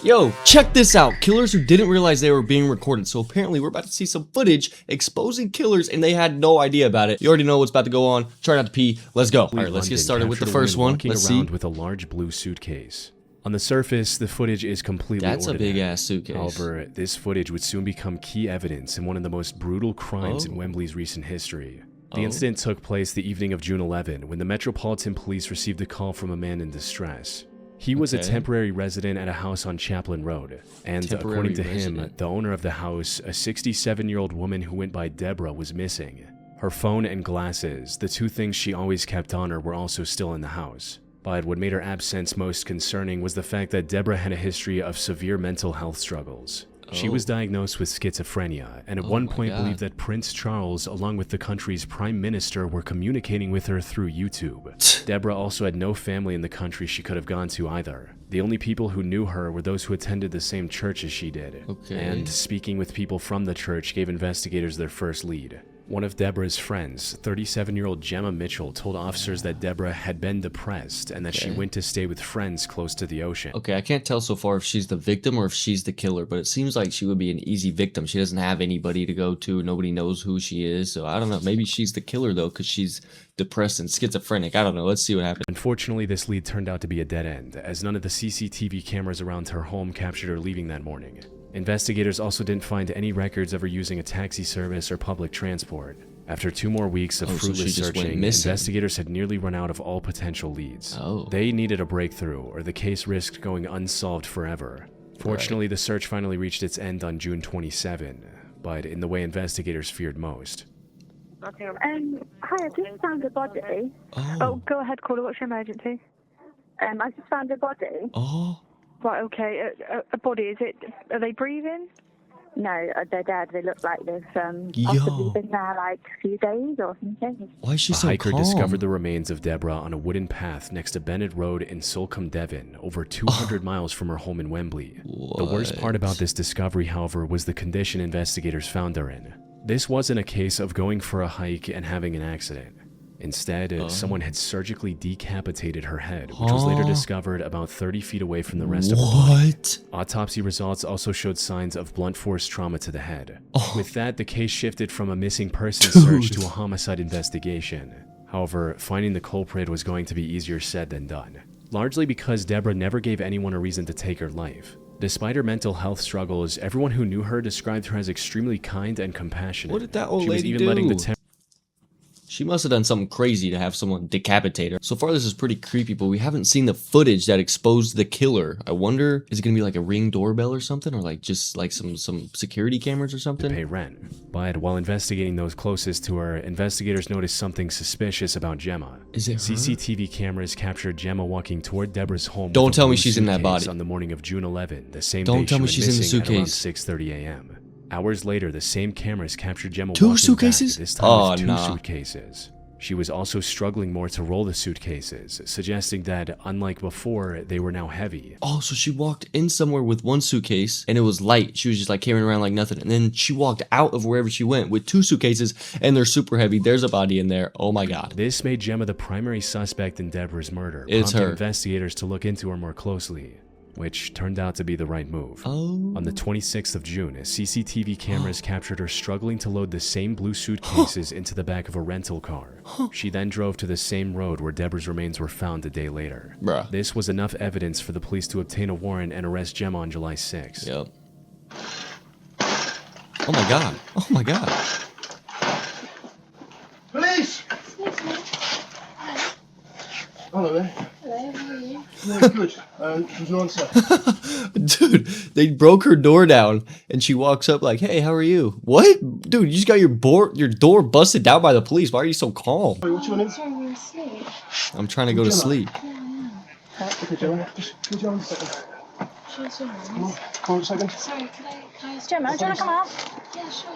Yo, check this out. Killers who didn't realize they were being recorded. So apparently we're about to see some footage exposing killers and they had no idea about it. You already know what's about to go on. Try not to pee. Let's go. All right, let's get started with the first one. Let's see. With a large blue suitcase. On the surface, the footage is completely That's ordinary. a big-ass suitcase. However, this footage would soon become key evidence in one of the most brutal crimes in Wembley's recent history. The incident took place the evening of June 11 when the Metropolitan Police received a call from a man in distress. He was a temporary resident at a house on Chaplin Road, and according to him, the owner of the house, a 67-year-old woman who went by Deborah, was missing. Her phone and glasses, the two things she always kept on her, were also still in the house. But what made her absence most concerning was the fact that Deborah had a history of severe mental health struggles. She was diagnosed with schizophrenia, and at one point believed that Prince Charles, along with the country's prime minister, were communicating with her through YouTube. Deborah also had no family in the country she could have gone to either. The only people who knew her were those who attended the same church as she did. And speaking with people from the church gave investigators their first lead. One of Deborah's friends, 37-year-old Gemma Mitchell, told officers that Deborah had been depressed and that she went to stay with friends close to the ocean. Okay, I can't tell so far if she's the victim or if she's the killer, but it seems like she would be an easy victim. She doesn't have anybody to go to. Nobody knows who she is, so I don't know. Maybe she's the killer, though, because she's depressed and schizophrenic. I don't know. Let's see what happens. Unfortunately, this lead turned out to be a dead end, as none of the CCTV cameras around her home captured her leaving that morning. Investigators also didn't find any records of her using a taxi service or public transport. After 2 more weeks of fruitless searching, investigators had nearly run out of all potential leads. They needed a breakthrough, or the case risked going unsolved forever. Fortunately, the search finally reached its end on June 27, but in the way investigators feared most. Hi, I just found a body. Oh, go ahead, caller. What's your emergency? I just found a body. Right, okay. A body, is it? Are they breathing? No, they're dead. They look like they've possibly been there like a few days or something. Why is she so calm? A hiker discovered the remains of Deborah on a wooden path next to Bennett Road in Sulcombe, Devon, over 200 miles from her home in Wembley. The worst part about this discovery, however, was the condition investigators found her in. This wasn't a case of going for a hike and having an accident. Instead, someone had surgically decapitated her head, which was later discovered about 30 feet away from the rest of her body. Autopsy results also showed signs of blunt force trauma to the head. With that, the case shifted from a missing person search to a homicide investigation. However, finding the culprit was going to be easier said than done, largely because Deborah never gave anyone a reason to take her life. Despite her mental health struggles, everyone who knew her described her as extremely kind and compassionate. What did that old lady do? She must have done something crazy to have someone decapitate her. So far, this is pretty creepy, but we haven't seen the footage that exposed the killer. I wonder, is it going to be like a Ring doorbell or something? Or like just like some security cameras or something? To pay rent. But while investigating those closest to her, investigators noticed something suspicious about Gemma. Is it her? CCTV cameras captured Gemma walking toward Deborah's home. Don't tell me she's in that body. On the morning of June 11, the same Don't day tell me she she's went in the missing at around suitcase. 6:30 a.m. Hours later, the same cameras captured Gemma Two walking suitcases? back, this time with 2 suitcases. She was also struggling more to roll the suitcases, suggesting that, unlike before, they were now heavy. Oh, so she walked in somewhere with 1 suitcase, and it was light. She was just like carrying around like nothing. And then she walked out of wherever she went with 2 suitcases, and they're super heavy. There's a body in there. Oh my god. This made Gemma the primary suspect in Deborah's murder, It's prompting her. investigators to look into her more closely, which turned out to be the right move. On the 26th of June, CCTV cameras captured her struggling to load the same blue suitcases into the back of a rental car. She then drove to the same road where Deborah's remains were found a day later. This was enough evidence for the police to obtain a warrant and arrest Gemma on July 6th. Yep. Oh my god. Oh my god. Police! Hello there. Hello, how are you? Yeah, good. There's no answer. Dude, they broke her door down and she walks up like, hey, how are you? What? Dude, you just got your door busted down by the police. Why are you so calm? Wait, what's your name? Sorry, we were asleep. I'm trying to go to sleep. Yeah, I know. Okay, Gemma. Just give me a second. Sure, Come on, come on a second. Sorry, can I ask Gemma, do you want to come out? Yeah, sure.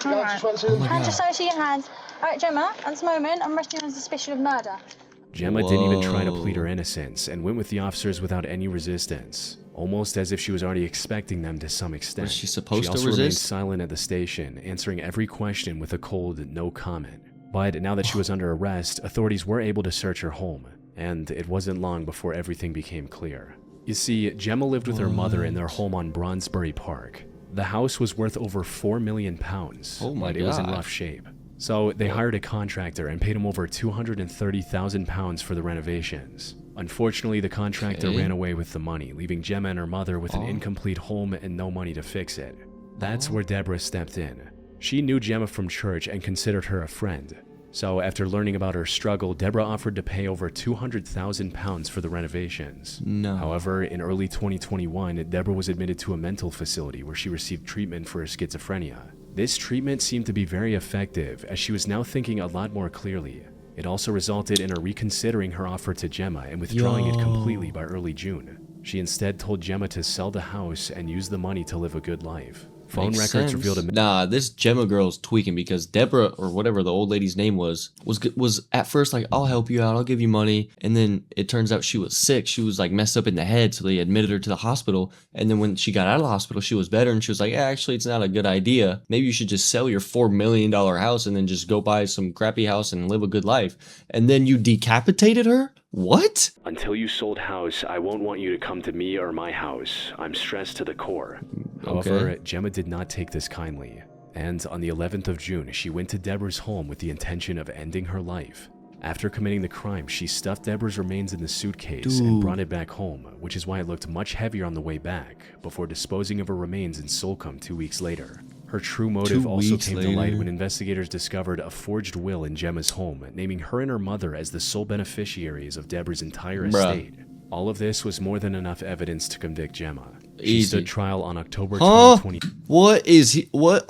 Yeah, just wait a second. Hand just over to your hands. All right, Gemma, at this moment, I'm arresting you on suspicion of murder. Gemma didn't even try to plead her innocence and went with the officers without any resistance, almost as if she was already expecting them to some extent. Was she supposed to She also remained resist? silent at the station, answering every question with a cold no comment. But now that she was under arrest, authorities were able to search her home, and it wasn't long before everything became clear. You see, Gemma lived with her mother in their home on Bronsbury Park. The house was worth over £4 million, Oh my but it was in God. rough shape. So they hired a contractor and paid him over £230,000 for the renovations. Unfortunately, the contractor ran away with the money, leaving Gemma and her mother with an incomplete home and no money to fix it. That's where Deborah stepped in. She knew Gemma from church and considered her a friend. So after learning about her struggle, Deborah offered to pay over £200,000 for the renovations. No. However, in early 2021, Deborah was admitted to a mental facility where she received treatment for her schizophrenia. This treatment seemed to be very effective, as she was now thinking a lot more clearly. It also resulted in her reconsidering her offer to Gemma and withdrawing it completely by early June. She instead told Gemma to sell the house and use the money to live a good life. Phone Makes records sense. revealed a Nah, this Gemma girl's tweaking because Deborah, or whatever the old lady's name was at first like, I'll help you out, I'll give you money. And then it turns out she was sick. She was like messed up in the head. So they admitted her to the hospital. And then when she got out of the hospital, she was better. And she was like, yeah, actually, it's not a good idea. Maybe you should just sell your $4 million house and then just go buy some crappy house and live a good life. And then you decapitated her? What? Until you sold house, I won't want you to come to me or my house. I'm stressed to the core. However, Gemma did not take this kindly. And on the 11th of June, she went to Deborah's home with the intention of ending her life. After committing the crime, she stuffed Deborah's remains in the suitcase and brought it back home, which is why it looked much heavier on the way back, before disposing of her remains in Solcombe 2 weeks later. Her true motive also came to light when investigators discovered a forged will in Gemma's home, naming her and her mother as the sole beneficiaries of Deborah's entire estate. All of this was more than enough evidence to convict Gemma. She stood trial on October 2020. What is he? What?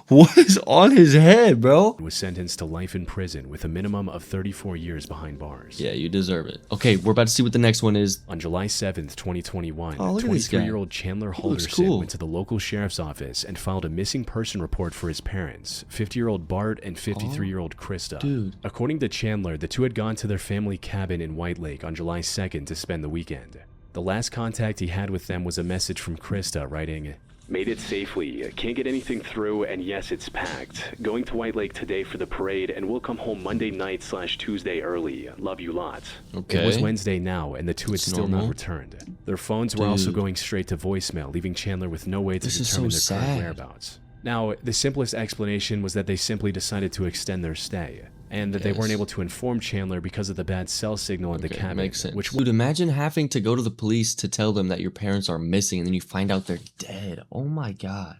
What is on his head, bro? Was sentenced to life in prison with a minimum of 34 years behind bars. Yeah, you deserve it. Okay, we're about to see what the next one is. On July 7th, 2021, Oh, look at this guy. 23-year-old Chandler looks Halderson cool. went to the local sheriff's office and filed a missing person report for his parents, 50-year-old Bart and 53-year-old Krista. Dude. According to Chandler, the two had gone to their family cabin in White Lake on July 2nd to spend the weekend. The last contact he had with them was a message from Krista writing, "Made it safely, can't get anything through, and yes, it's packed. Going to White Lake today for the parade, and we'll come home Monday night/Tuesday early. Love you lots." Okay. It was Wednesday now, and the two had It's still normal. not returned. Their phones were also Dude. going straight to voicemail, leaving Chandler with no way to This is determine so their current sad. whereabouts. Now, the simplest explanation was that they simply decided to extend their stay, and that they weren't able to inform Chandler because of the bad cell signal at the cabin. Makes sense. Which Dude, imagine having to go to the police to tell them that your parents are missing and then you find out they're dead. Oh my god.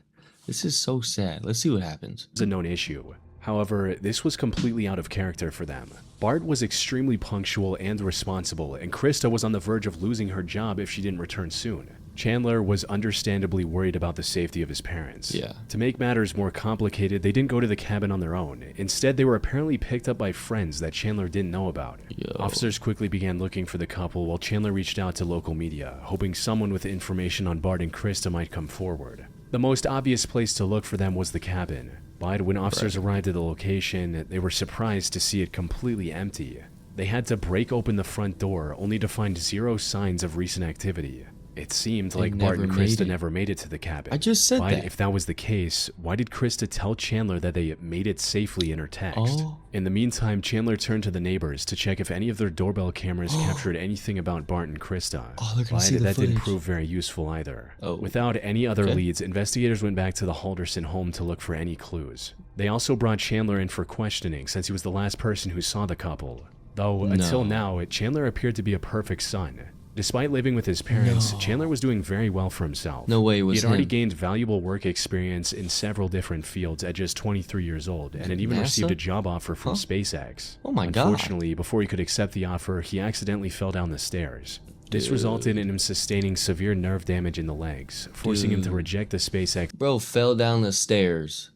This is so sad. Let's see what happens. was a known issue. However, this was completely out of character for them. Bart was extremely punctual and responsible, and Krista was on the verge of losing her job if she didn't return soon. Chandler was understandably worried about the safety of his parents. Yeah. To make matters more complicated, they didn't go to the cabin on their own. Instead, they were apparently picked up by friends that Chandler didn't know about. Officers quickly began looking for the couple while Chandler reached out to local media, hoping someone with information on Bart and Krista might come forward. The most obvious place to look for them was the cabin, but when officers arrived at the location, they were surprised to see it completely empty. They had to break open the front door only to find zero signs of recent activity. It seemed like Bart and never made Krista it. never made it to the cabin. I just said But that. if that was the case, why did Krista tell Chandler that they made it safely in her text? Oh. In the meantime, Chandler turned to the neighbors to check if any of their doorbell cameras captured anything about Bart and Krista. Oh, they're gonna But see the that didn't footage. prove very useful either. Oh. Without any other Okay. leads, investigators went back to the Halderson home to look for any clues. They also brought Chandler in for questioning since he was the last person who saw the couple. Though, until now, Chandler appeared to be a perfect son. Despite living with his parents, Chandler was doing very well for himself. No way it was He had already him. gained valuable work experience in several different fields at just 23 years old, and had even NASA? received a job offer from SpaceX. Oh my God. Unfortunately, before he could accept the offer, he accidentally fell down the stairs. This resulted in him sustaining severe nerve damage in the legs, forcing him to reject the SpaceX. Bro fell down the stairs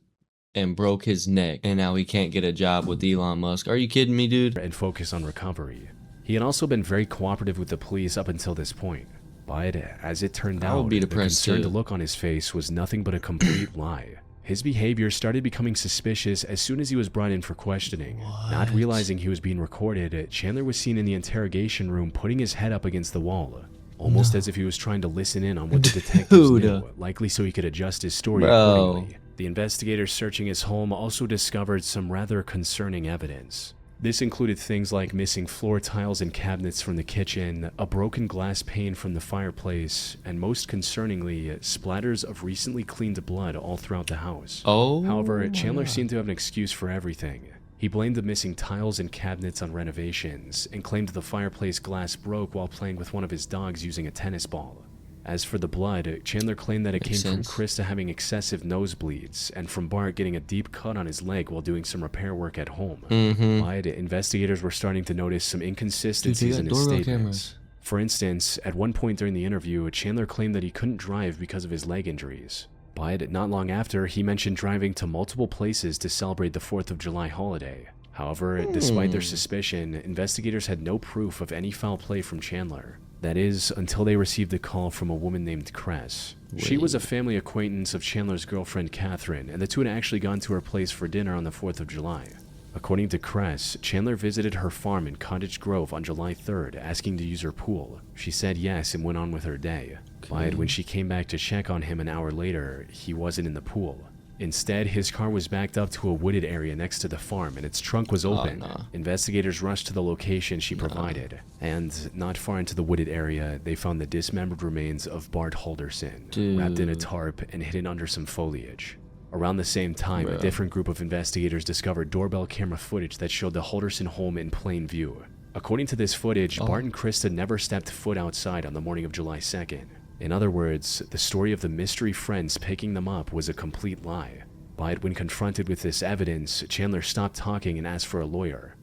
and broke his neck, and now he can't get a job with Elon Musk. Are you kidding me, dude? And focus on recovery. He had also been very cooperative with the police up until this point, but as it turned I would out, be the depressed concerned too. look on his face was nothing but a complete lie. His behavior started becoming suspicious as soon as he was brought in for questioning. Not realizing he was being recorded, Chandler was seen in the interrogation room putting his head up against the wall, almost as if he was trying to listen in on what the detectives Dude. knew, likely so he could adjust his story Bro. accordingly. The investigators searching his home also discovered some rather concerning evidence. This included things like missing floor tiles and cabinets from the kitchen, a broken glass pane from the fireplace, and most concerningly, splatters of recently cleaned blood all throughout the house. Oh. However, Chandler seemed to have an excuse for everything. He blamed the missing tiles and cabinets on renovations, and claimed the fireplace glass broke while playing with one of his dogs using a tennis ball. As for the blood, Chandler claimed that it came from Krista having excessive nosebleeds, and from Bart getting a deep cut on his leg while doing some repair work at home. But investigators were starting to notice some inconsistencies in his statements. For instance, at one point during the interview, Chandler claimed that he couldn't drive because of his leg injuries. But not long after, he mentioned driving to multiple places to celebrate the 4th of July holiday. However, despite their suspicion, investigators had no proof of any foul play from Chandler. That is, until they received a call from a woman named Cress. She was a family acquaintance of Chandler's girlfriend Catherine, and the two had actually gone to her place for dinner on the 4th of July. According to Cress, Chandler visited her farm in Cottage Grove on July 3rd, asking to use her pool. She said yes and went on with her day. But when she came back to check on him an hour later, he wasn't in the pool. Instead, his car was backed up to a wooded area next to the farm, and its trunk was open. Investigators rushed to the location she provided, and not far into the wooded area, they found the dismembered remains of Bart Halderson, wrapped in a tarp and hidden under some foliage. Around the same time, a different group of investigators discovered doorbell camera footage that showed the Halderson home in plain view. According to this footage, Bart and Krista never stepped foot outside on the morning of July 2nd. In other words, the story of the mystery friends picking them up was a complete lie. But when confronted with this evidence, Chandler stopped talking and asked for a lawyer.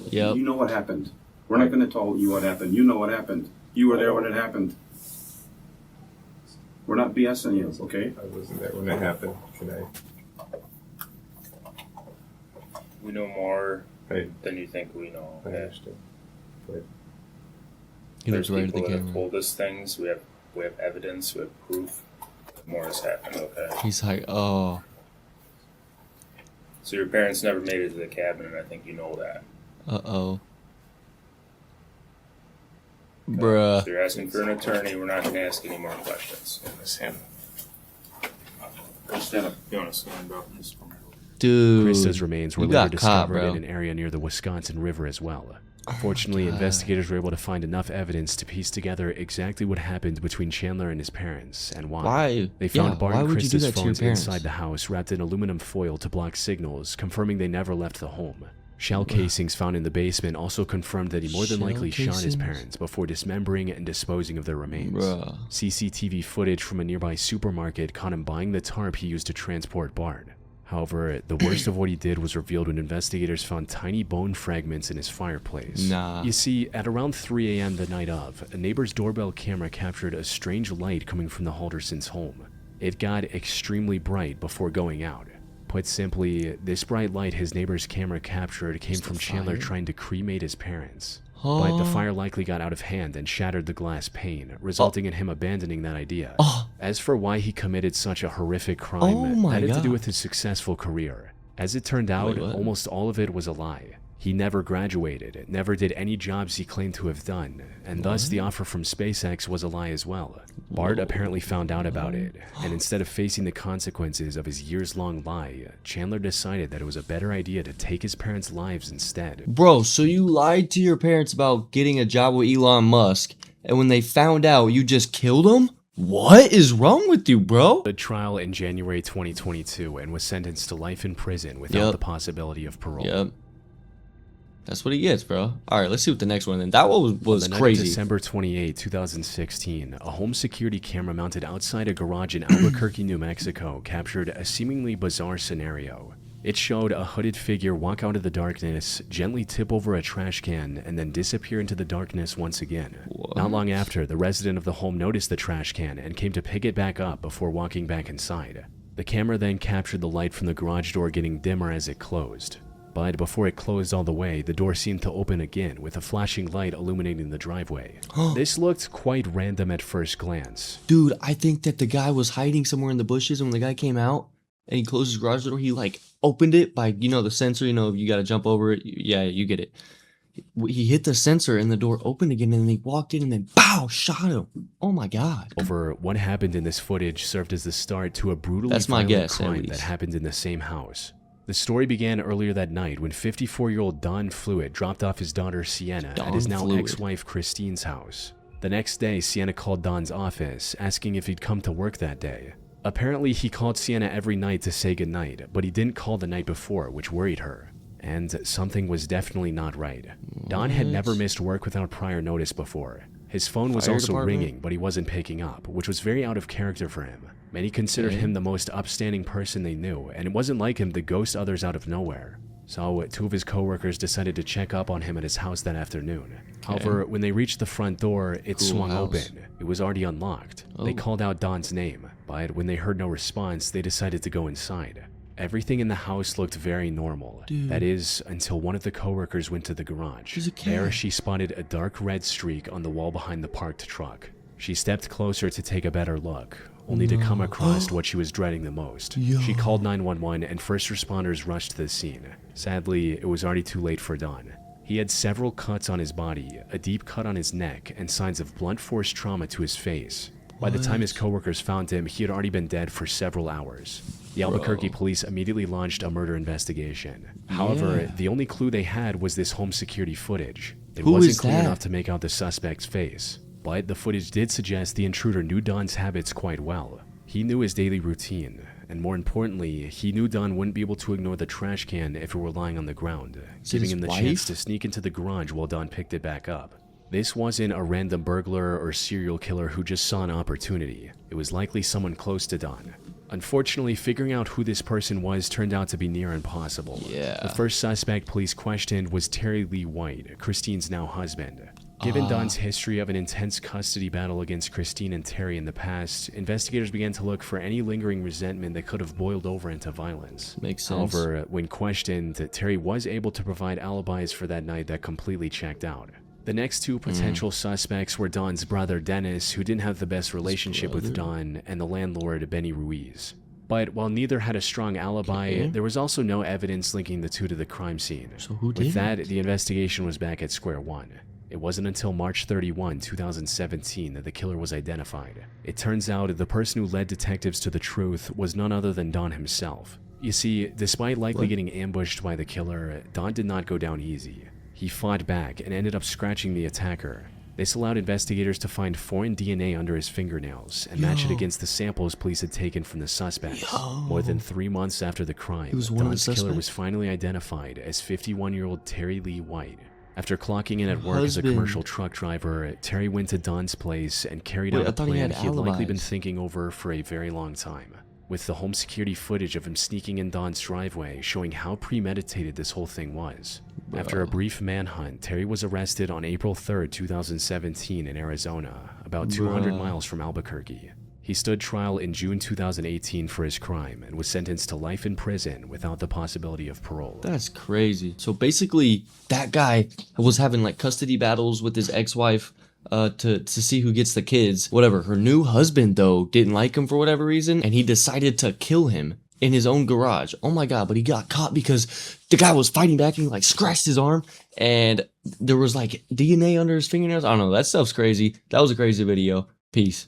You know what happened. We're not going to tell you what happened. You know what happened. You were there when it happened. We're not BSing you, okay? I wasn't there when it happened. Can I? We know more than you think we know. I understand. But There's people that have told us things. We have evidence. We have proof. More has happened. Okay. He's like, oh. So your parents never made it to the cabin, and I think you know that. Uh-oh. Bruh. If you're asking for an attorney, we're not going to ask any more questions. Sam. Stand up. You want to stand up? Dude. Krista's remains were later discovered in an area near the Wisconsin River as well. Fortunately, investigators were able to find enough evidence to piece together exactly what happened between Chandler and his parents and why. They found Bart and Krista's phones inside the house wrapped in aluminum foil to block signals, confirming they never left the home. Shell casings found in the basement also confirmed that he more than likely shot his parents before dismembering and disposing of their remains. CCTV footage from a nearby supermarket caught him buying the tarp he used to transport Bart. However, the worst of what he did was revealed when investigators found tiny bone fragments in his fireplace. You see, at around 3 a.m. the night of, a neighbor's doorbell camera captured a strange light coming from the Haldersons' home. It got extremely bright before going out. Put simply, this bright light his neighbor's camera captured came from Chandler trying to cremate his parents. But the fire likely got out of hand and shattered the glass pane, resulting in him abandoning that idea. As for why he committed such a horrific crime, that had to do with his successful career. As it turned out, almost all of it was a lie. He never graduated, never did any jobs he claimed to have done, and thus the offer from SpaceX was a lie as well. Bart apparently found out about it, and instead of facing the consequences of his years-long lie, Chandler decided that it was a better idea to take his parents' lives instead. Bro, so you lied to your parents about getting a job with Elon Musk, and when they found out, you just killed them? What is wrong with you, bro? The trial in January 2022 and was sentenced to life in prison without the possibility of parole. That's what he gets, bro. All right, let's see what the next one. And that one was crazy. On December 28, 2016, a home security camera mounted outside a garage in Albuquerque, New Mexico, captured a seemingly bizarre scenario. It showed a hooded figure walk out of the darkness, gently tip over a trash can, and then disappear into the darkness once again. Not long after, the resident of the home noticed the trash can and came to pick it back up before walking back inside. The camera then captured the light from the garage door getting dimmer as it closed. But before it closed all the way, the door seemed to open again with a flashing light illuminating the driveway. This looked quite random at first glance. Dude, I think that the guy was hiding somewhere in the bushes, and when the guy came out and he closed his garage door, he like opened it by, you know, the sensor, you know, you got to jump over it. Yeah, you get it. He hit the sensor and the door opened again, and then he walked in and then bow, shot him. Oh my God. Over what happened in this footage served as the start to a brutally violent crime that happened in the same house. The story began earlier that night when 54-year-old Don Fluid dropped off his daughter Sienna at his now ex-wife Christine's house. The next day, Sienna called Don's office, asking if he'd come to work that day. Apparently, he called Sienna every night to say goodnight, but he didn't call the night before, which worried her. And something was definitely not right. Don had never missed work without prior notice before. His phone was also ringing, but he wasn't picking up, which was very out of character for him. Many considered him the most upstanding person they knew, and it wasn't like him to ghost others out of nowhere. So, two of his coworkers decided to check up on him at his house that afternoon. However, when they reached the front door, it swung open. It was already unlocked. They called out Don's name, but when they heard no response, they decided to go inside. Everything in the house looked very normal. That is, until one of the coworkers went to the garage. There, she spotted a dark red streak on the wall behind the parked truck. She stepped closer to take a better look, only to come across what she was dreading the most. She called 911 and first responders rushed to the scene. Sadly, it was already too late for Don. He had several cuts on his body, a deep cut on his neck, and signs of blunt force trauma to his face. By the time his coworkers found him, he had already been dead for several hours. The Albuquerque police immediately launched a murder investigation. However, the only clue they had was this home security footage. It wasn't clear enough to make out the suspect's face, but the footage did suggest the intruder knew Don's habits quite well. He knew his daily routine, and more importantly, he knew Don wouldn't be able to ignore the trash can if it were lying on the ground, giving him the chance to sneak into the garage while Don picked it back up. This wasn't a random burglar or serial killer who just saw an opportunity. It was likely someone close to Don. Unfortunately, figuring out who this person was turned out to be near impossible. The first suspect police questioned was Terry Lee White, Christine's now husband. Given Don's history of an intense custody battle against Christine and Terry in the past, investigators began to look for any lingering resentment that could have boiled over into violence. Makes sense. However, when questioned, Terry was able to provide alibis for that night that completely checked out. The next two potential suspects were Don's brother Dennis, who didn't have the best relationship with Don, and the landlord Benny Ruiz. But while neither had a strong alibi, there was also no evidence linking the two to the crime scene. So who did With that, the investigation was back at square one. It wasn't until March 31, 2017 that the killer was identified. It turns out the person who led detectives to the truth was none other than Don himself. You see, despite likely getting ambushed by the killer, Don did not go down easy. He fought back and ended up scratching the attacker. This allowed investigators to find foreign DNA under his fingernails and match it against the samples police had taken from the suspects. More than 3 months after the crime, Don's killer was finally identified as 51-year-old Terry Lee White. After clocking in at work as a commercial truck driver, Terry went to Don's place and carried out a plan he had likely been thinking over for a very long time. With the home security footage of him sneaking in Don's driveway showing how premeditated this whole thing was. After a brief manhunt, Terry was arrested on April 3rd, 2017 in Arizona, about 200 miles from Albuquerque. He stood trial in June 2018 for his crime and was sentenced to life in prison without the possibility of parole. That's crazy. So basically, that guy was having like custody battles with his ex-wife to see who gets the kids. Whatever. Her new husband, though, didn't like him for whatever reason, and he decided to kill him in his own garage. Oh my god, but he got caught because the guy was fighting back and he like scratched his arm, and there was like DNA under his fingernails. I don't know. That stuff's crazy. That was a crazy video. Peace.